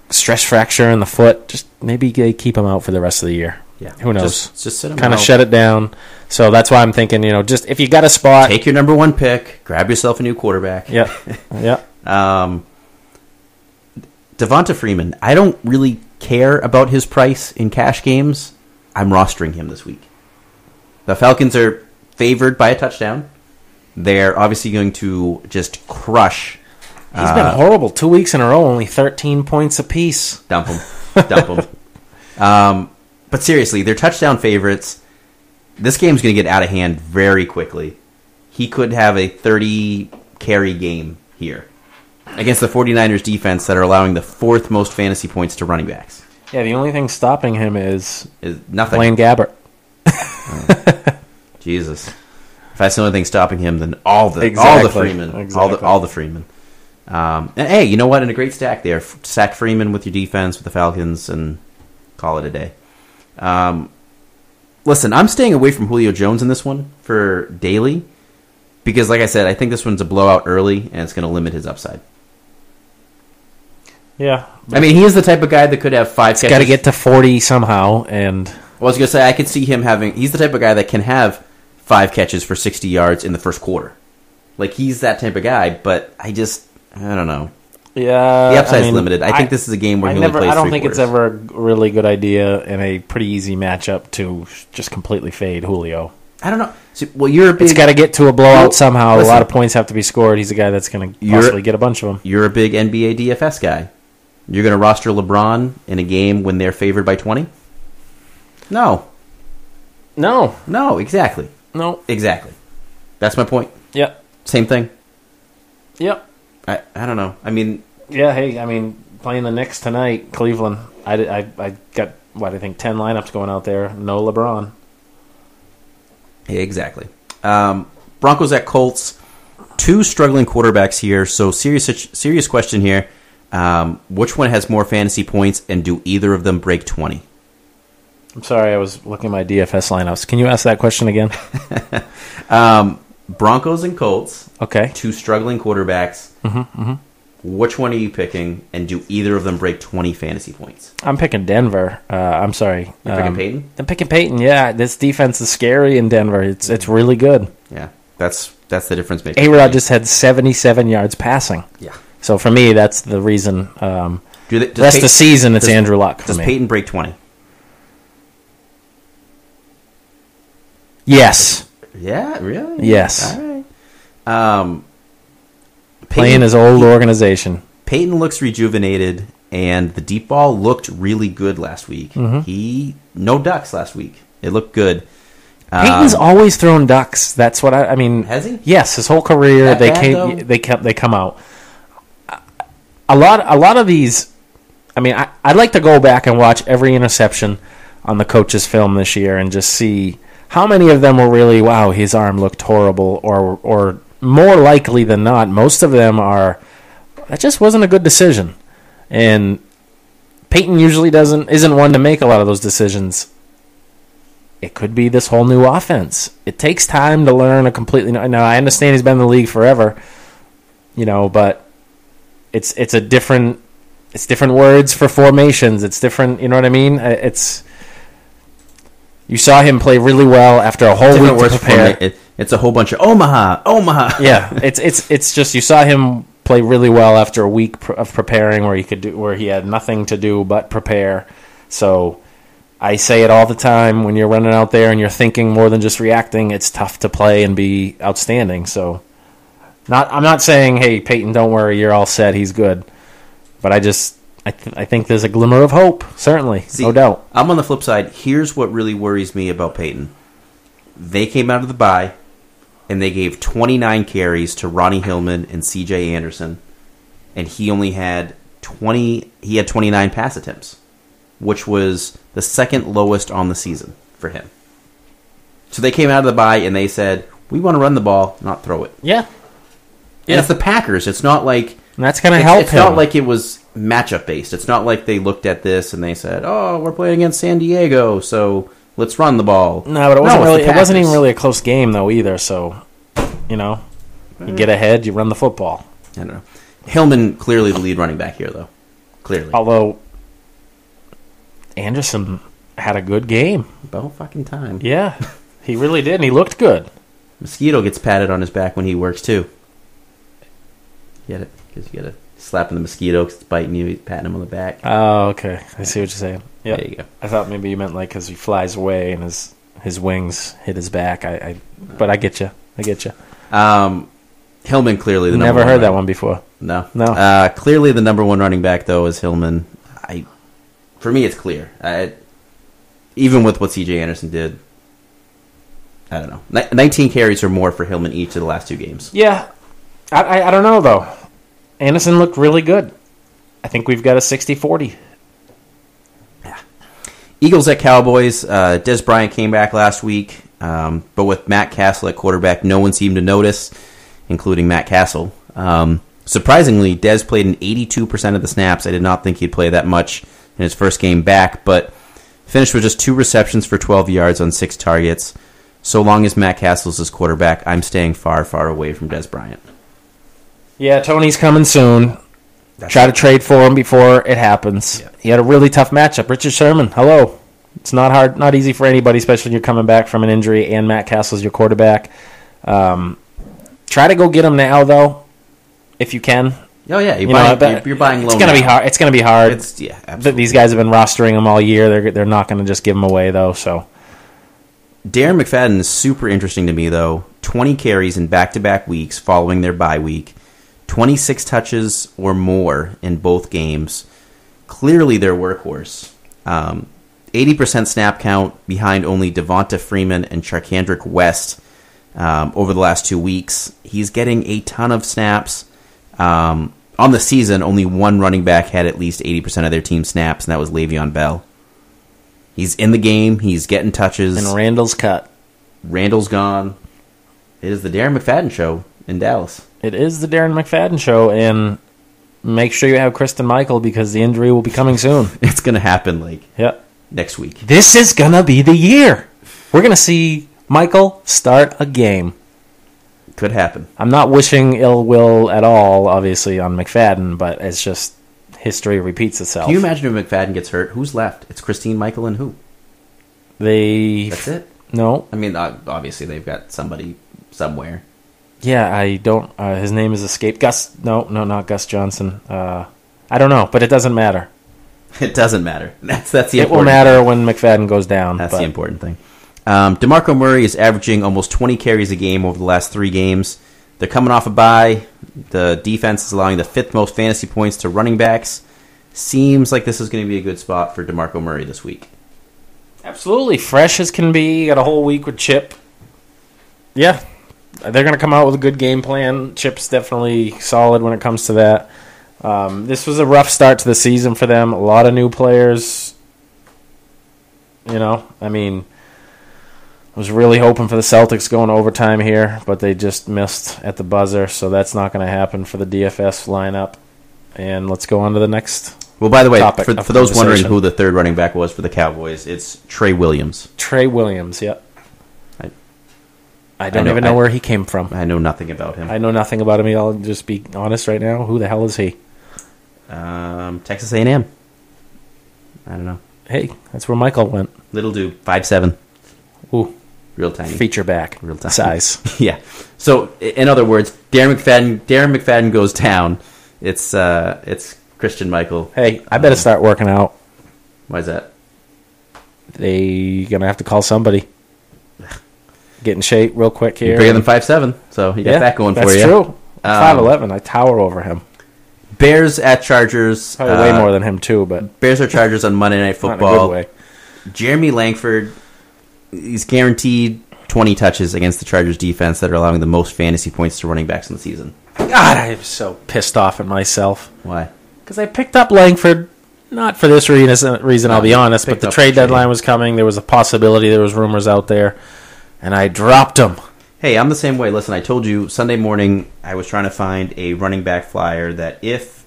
Stress fracture in the foot, just maybe they keep him out for the rest of the year. Yeah, who knows? Just sit him kind of out. shut it down. So that's why I'm thinking, just if you got a spot, take your number 1 pick, grab yourself a new quarterback. Yeah, yeah. Devonta Freeman, I don't really care about his price in cash games. I'm rostering him this week. The Falcons are favored by a touchdown. They're obviously going to just crush. He's been horrible 2 weeks in a row, only 13 points apiece. Dump him. But seriously, they're touchdown favorites. This game's going to get out of hand very quickly. He could have a 30-carry game here against the 49ers defense that are allowing the 4th most fantasy points to running backs. Yeah, the only thing stopping him is nothing. Blaine Gabbert. Jesus. If that's the only thing stopping him, then all the Freeman. Exactly. All the Freeman. And hey, you know what? In a great stack there. Stack Freeman with your defense, with the Falcons, and call it a day. Listen, I'm staying away from Julio Jones in this one for daily because, like I said, I think this one's a blowout early, and it's going to limit his upside. Yeah. I mean, he is the type of guy that could have 5 catches. Got to get to 40 somehow, and was going to say, I could see him having... He's the type of guy that can have 5 catches for 60 yards in the first quarter. Like, he's that type of guy, but I don't know. Yeah, the upside's limited. I think this is a game where he only plays I don't 3 think quarters. it's ever a really good idea in a pretty easy matchup to just completely fade Julio. I don't know. See, well, you're a big... It's got to get to a blowout somehow. Listen, a lot of points have to be scored. He's a guy that's going to possibly get a bunch of them. You're a big NBA DFS guy. You're going to roster LeBron in a game when they're favored by 20? No. No, exactly. No. Exactly. That's my point. Yep. Same thing. Yep. I don't know. I mean... Yeah, hey, I mean, playing the Knicks tonight, Cleveland, I got, I think 10 lineups going out there. No LeBron. Yeah, exactly. Broncos at Colts. 2 struggling quarterbacks here. So serious question here. Which one has more fantasy points, and do either of them break 20? I'm sorry, I was looking at my DFS lineups. Can you ask that question again? Broncos and Colts. Okay. 2 struggling quarterbacks. Which one are you picking, and do either of them break 20 fantasy points? I'm picking Denver. I'm sorry. You're picking Peyton? I'm picking Peyton, yeah. This defense is scary in Denver. It's really good. Yeah, that's the difference maker. A-Rod just had 77 yards passing. Yeah. So for me, that's the reason. The rest of the season, it's Andrew Luck for Does me. Peyton break 20? Yes. Yeah, really? Yes. All right. Playing his old organization. Peyton looks rejuvenated, and the deep ball looked really good last week. No ducks last week. It looked good. Peyton's always thrown ducks. That's what I mean. Has he? Yes, his whole career That bad, they come out. A lot of these. I mean, I'd like to go back and watch every interception on the coach's film this year and just see how many of them were really, wow, his arm looked horrible, or more likely than not, most of them are, that just wasn't a good decision. And Peyton usually isn't one to make a lot of those decisions. It could be this whole new offense. It takes time to learn a completely new. Now, I understand he's been in the league forever, but it's different words for formations. It's different, you know what I mean? You saw him play really well after a whole week to prepare. It's a whole bunch of Omaha. Yeah, it's just you saw him play really well after a week of preparing, where he had nothing to do but prepare. So I say it all the time, when you're running out there and you're thinking more than just reacting, it's tough to play and be outstanding. So I'm not saying, hey, Peyton, don't worry, you're all set, he's good. But I think there's a glimmer of hope, certainly, no doubt. I'm on the flip side. Here's what really worries me about Peyton. They came out of the bye, and they gave 29 carries to Ronnie Hillman and C.J. Anderson, and he only had 29 pass attempts, which was the second lowest on the season for him. So they came out of the bye, and they said, we want to run the ball, not throw it. Yeah. And it's the Packers. It's not like... And that's going to help him. It's not like it was matchup-based. It's not like they looked at this and they said, oh, we're playing against San Diego, so let's run the ball. No, but it wasn't even really a close game, though, either. So, you get ahead, you run the football. I don't know. Hillman, clearly the lead running back here, though. Clearly. Although, Anderson had a good game. The whole fucking time. Yeah, he really did, and he looked good. Mosquito gets patted on his back when he works, too. Get it? Because you get a slapping the mosquito because it's biting you, he's patting him on the back. Oh, okay. I see what you're saying. Yep. There you go. I thought maybe you meant like because he flies away and his wings hit his back. But I get you. Hillman clearly the number Never one. heard that one before. No. Clearly the number one running back, though, is Hillman. For me, it's clear. Even with what C.J. Anderson did, I don't know. 19 carries or more for Hillman each of the last 2 games. Yeah. I don't know, though. Anderson looked really good. I think we've got a 60-40. Yeah. Eagles at Cowboys. Des Bryant came back last week, but with Matt Castle at quarterback, no one seemed to notice, including Matt Castle. Surprisingly, Des played in 82% of the snaps. I did not think he'd play that much in his first game back, but finished with just 2 receptions for 12 yards on 6 targets. So long as Matt Castle's his quarterback, I'm staying far, far away from Des Bryant. Yeah, Tony's coming soon. Try to trade for him before it happens. Yeah. He had a really tough matchup. Richard Sherman, hello. It's not hard, not easy for anybody, especially when you're coming back from an injury and Matt Castle's your quarterback. Try to go get him now, though, if you can. Oh yeah, you're buying low. It's gonna be hard. It's gonna be hard. Absolutely. These guys have been rostering him all year. They're not gonna just give him away though. So Darren McFadden is super interesting to me though. 20 carries in back-to-back weeks following their bye week, 26 touches or more in both games. Clearly their workhorse. 80% snap count behind only Devonta Freeman and Charkandrick West over the last 2 weeks. He's getting a ton of snaps. On the season, only one running back had at least 80% of their team snaps, and that was Le'Veon Bell. He's in the game. He's getting touches. And Randall's cut. Randall's gone. It is the Darren McFadden show in Dallas. It is the Darren McFadden show, and make sure you have Kristen Michael because the injury will be coming soon. It's going to happen next week. This is going to be the year. We're going to see Michael start a game. Could happen. I'm not wishing ill will at all, obviously, on McFadden, but it's just history repeats itself. Can you imagine if McFadden gets hurt? Who's left? It's Christine, Michael, and who? That's it? No. I mean, obviously, they've got somebody somewhere. Yeah, I don't... his name is escaped. Gus... No, not Gus Johnson. I don't know, but it doesn't matter. It doesn't matter. That's the important thing. It will matter when McFadden goes down. That's the important thing. DeMarco Murray is averaging almost 20 carries a game over the last 3 games. They're coming off a bye. The defense is allowing the 5th most fantasy points to running backs. Seems like this is going to be a good spot for DeMarco Murray this week. Absolutely. Fresh as can be. Got a whole week with Chip. Yeah. They're going to come out with a good game plan. Chip's definitely solid when it comes to that. This was a rough start to the season for them. A lot of new players. Was really hoping for the Celtics going overtime here, but they just missed at the buzzer, so that's not going to happen for the DFS lineup. And let's go on to the next. Well, by the way, for those wondering who the third running back was for the Cowboys, it's Trey Williams. Trey Williams, yep. I don't even know where he came from. I know nothing about him. I know nothing about him. I'll just be honest right now. Who the hell is he? Texas A&M. I don't know. Hey, that's where Michael went. Little dude, 5'7". Ooh. Real tiny. Feature back. Real tiny. Size. Yeah. So, in other words, Darren McFadden goes down. It's Christian Michael. Hey, I better start working out. Why is that? They going to have to call somebody. Get in shape real quick here. You're bigger than 5'7", so you got that going for you. That's true. 5'11". I tower over him. Bears at Chargers. Probably way more than him, too. But Bears or Chargers on Monday Night Football. Not in a good way. Jeremy Langford, he's guaranteed 20 touches against the Chargers defense that are allowing the most fantasy points to running backs in the season. God, I am so pissed off at myself. Why? Because I picked up Langford, not for this reason, I'll be honest, but the trade deadline was coming. There was a possibility. There was rumors out there. And I dropped him. Hey, I'm the same way. Listen, I told you Sunday morning I was trying to find a running back flyer that if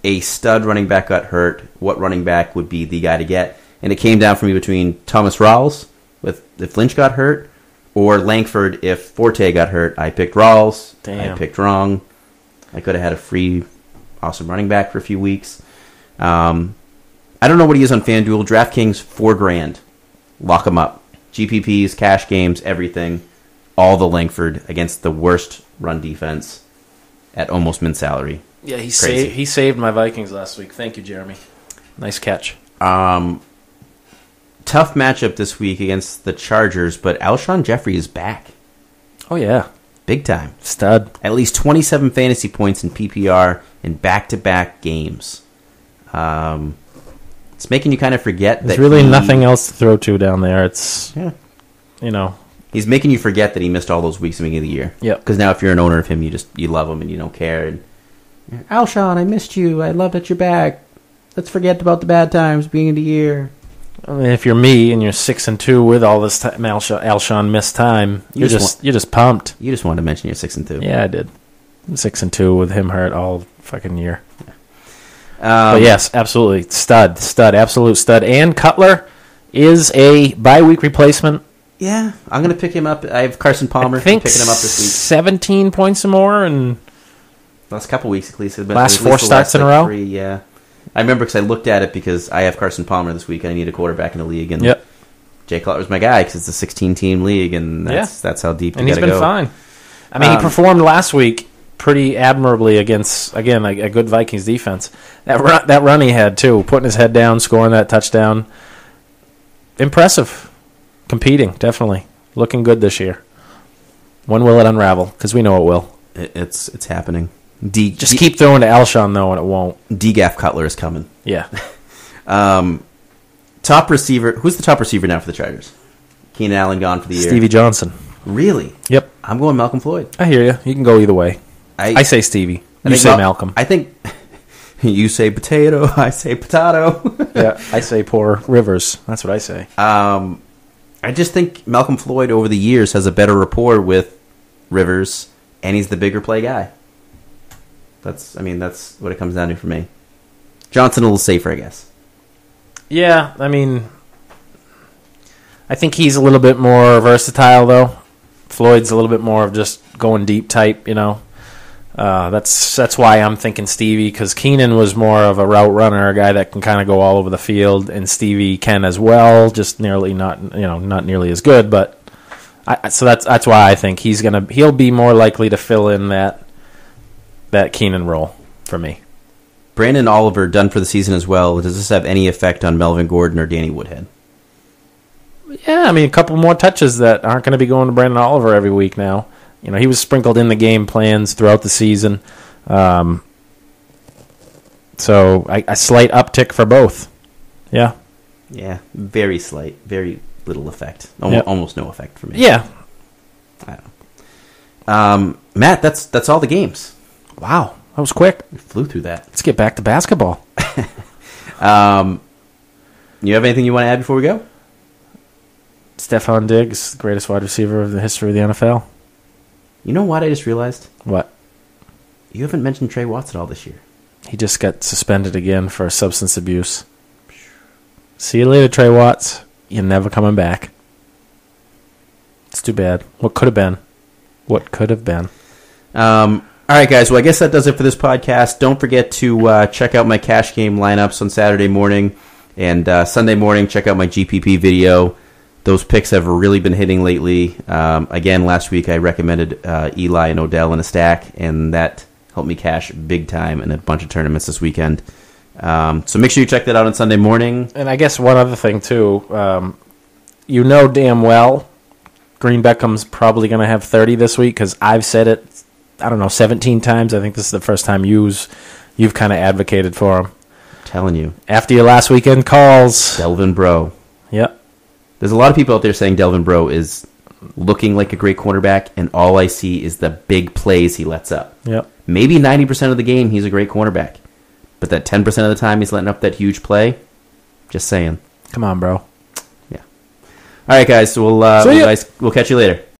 a stud running back got hurt, what running back would be the guy to get? And it came down for me between Thomas Rawls, if Lynch got hurt, or Langford if Forte got hurt. I picked Rawls. Damn. I picked wrong. I could have had a free, awesome running back for a few weeks. I don't know what he is on FanDuel. DraftKings, $4,000. Lock him up. GPPs, cash games, everything. All the Langford against the worst run defense at almost min salary. Yeah, he saved my Vikings last week. Thank you, Jeremy. Nice catch. Tough matchup this week against the Chargers, but Alshon Jeffrey is back. Oh, yeah. Big time. Stud. At least 27 fantasy points in PPR in back-to-back games. It's making you kind of forget There's that really nothing else to throw to down there. It's, He's making you forget that he missed all those weeks at the beginning of the year. Yep. Because now if you're an owner of him, you love him and you don't care. And Alshon, I missed you. I love that you're back. Let's forget about the bad times beginning of the year. I mean, if you're me and you're 6-2 with all this time, Alshon missed time, you're just pumped. You just wanted to mention you're 6-2. Yeah, I did. 6-2 with him hurt all fucking year. But yes, absolutely. Stud, absolute stud. And Cutler is a bye-week replacement. Yeah, I'm going to pick him up. I have Carson Palmer. I think picking him up this week. 17 points or more. And last couple weeks, at least. Last 4 starts in a row? 3, yeah. I remember because I looked at it because I have Carson Palmer this week and I need a quarterback in the league. And Yep. Jay Cutler's my guy because it's a 16-team league and that's how deep. And he's been fine. I mean, he performed last week pretty admirably against, again, a good Vikings defense. That run he had, too, putting his head down, scoring that touchdown. Impressive. Competing, definitely. Looking good this year. When will it unravel? Because we know it will. It's happening. Just keep throwing to Alshon, though, and it won't. DGAF Cutler is coming. Yeah. Top receiver. Who's the top receiver now for the Chargers? Keenan Allen gone for the year. Stevie Johnson. Really? Yep. I'm going Malcolm Floyd. I hear you. You can go either way. I say Stevie. You say Malcolm. I think you say potato. I say potato. Yeah, I say poor Rivers. That's what I say. I just think Malcolm Floyd over the years has a better rapport with Rivers, and he's the bigger play guy. That's what it comes down to for me. Johnson a little safer, I guess. Yeah, I mean, I think he's a little bit more versatile, though. Floyd's a little bit more of just going deep type, you know. That's why I'm thinking Stevie, because Keenan was more of a route runner, a guy that can kind of go all over the field, and Stevie can as well, just not nearly as good. But so that's why I think he'll be more likely to fill in that Keenan role for me. Brandon Oliver done for the season as well. Does this have any effect on Melvin Gordon or Danny Woodhead? Yeah, I mean, a couple more touches that aren't going to be going to Brandon Oliver every week now. You know, he was sprinkled in the game plans throughout the season. So a slight uptick for both. Yeah. Yeah, very slight, very little effect. Almost no effect for me. Yeah. I don't know. Matt, that's all the games. Wow, that was quick. We flew through that. Let's get back to basketball. You have anything you want to add before we go? Stephon Diggs, the greatest wide receiver of the history of the NFL. You know what I just realized? What? You haven't mentioned Trey Watts at all this year. He just got suspended again for substance abuse. See you later, Trey Watts. You're never coming back. It's too bad. What could have been? All right, guys. Well, I guess that does it for this podcast. Don't forget to check out my cash game lineups on Saturday morning and Sunday morning. Check out my GPP video. Those picks have really been hitting lately. Again, last week I recommended Eli and Odell in a stack, and that helped me cash big time in a bunch of tournaments this weekend. So make sure you check that out on Sunday morning. And I guess one other thing, too. You know damn well Green Beckham's probably going to have 30 this week because I've said it, 17 times. I think this is the first time you've kind of advocated for him. I'm telling you. After your last weekend calls. Delvin Breaux. Yep. There's a lot of people out there saying Delvin Breaux is looking like a great cornerback, and all I see is the big plays he lets up. Yep. Maybe 90% of the game he's a great cornerback, but that 10% of the time he's letting up that huge play. Just saying. Come on, bro. Yeah. All right, guys. So we'll catch you later.